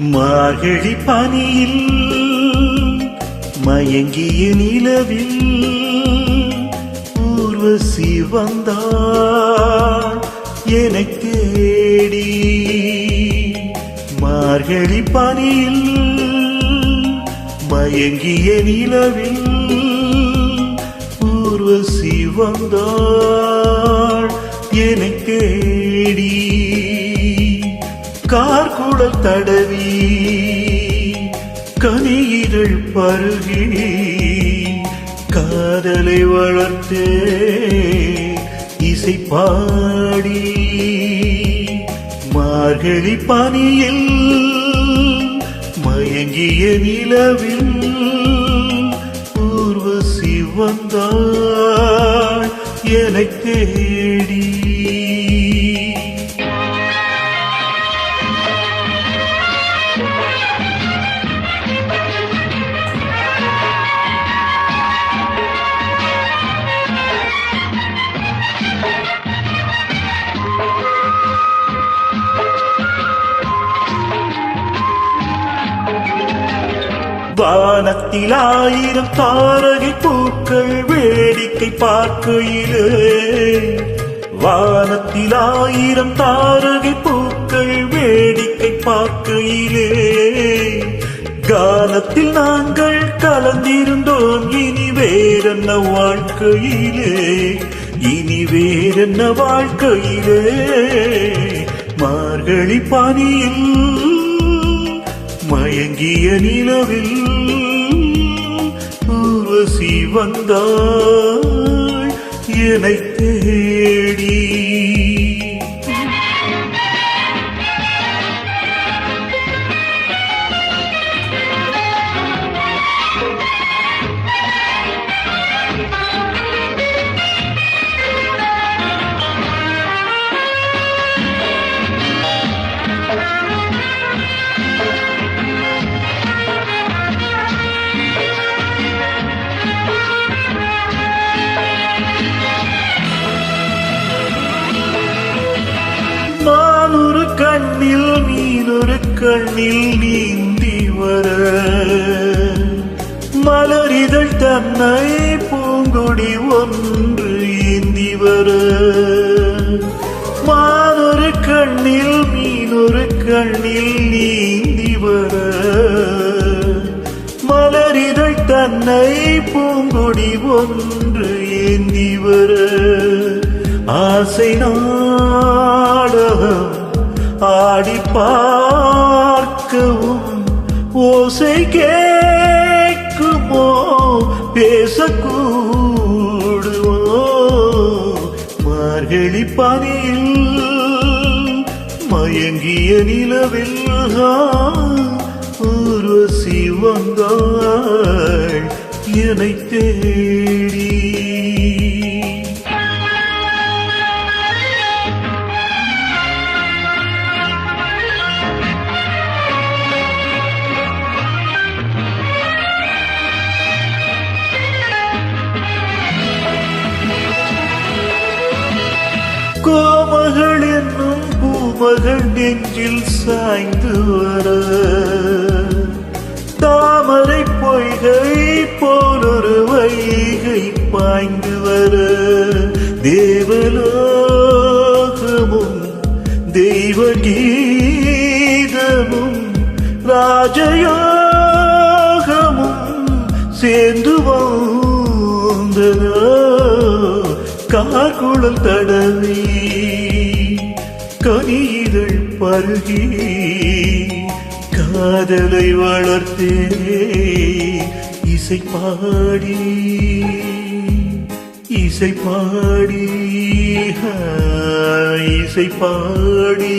மார்கழி பனியில் மயங்கிய நிலவில் ஊர்வசி வந்தாள் எனக் தேடி. மார்கழி பனியில் மயங்கிய நிலவில் ஊர்வசி வந்தாள் எனக் தேடி. கார்குழல் தடவி கனியிதழ் பருகி காதலை வளர்த்தே இசை பாடி. மார்கழி பனியில் மயங்கிய நிலவில் ஊர்வசி வந்தாள் எனக் தேடி. வானத்தில் 1000 தாரகை பூக்கள் வேடிக்கை பார்க்கையிலே. வானத்தில் 1000 தாரகை பூக்கள் வேடிக்கை பார்க்கையிலே. கானத்தில் நாங்கள் கலந்திருந்தோம் இனி வேறென்ன வாழ்க்கையிலே. இனி வேறென்ன வாழ்க்கையிலே. மார்கழி பனியில் மயங்கிய நிலவில் ஊர்வசி வந்தாள் எனக் தேடி. நானொரு கண்ணில் நீனொரு கண்ணில் நீந்தி வர மலரிதழ் தன்னை பூங்கொடி ஒன்று ஏந்தி வர. மானொரு கண்ணில் மீனொரு கண்ணில் நீந்தி வர மலரிதழ் தன்னை பூங்கொடி ஒன்று ஏந்தி வர. ஆசை நாடகம் ஆடி பார்க்கவும் ஓசை கேட்குமோ பேசக்கூடுமோ. மார்கழி பனியில் மயங்கிய நிலவில் ஊர்வசி வந்தாள் எனக் தேடி. கோமகள் என்னும் பூமகள் நெஞ்சில் சாய்ந்து வர தாமரை பொய்கை போலொரு வைகை பாய்ந்து வர. தேவலோகமும் தெய்வ கீதமும் ராஜயோகமும் சேர்ந்து வந்ததோ. கார்குழல் தடவி கனியிதழ் பருகி காதலை வளர்த்தே இசை பாடி. இசை பாடி இசை பாடி.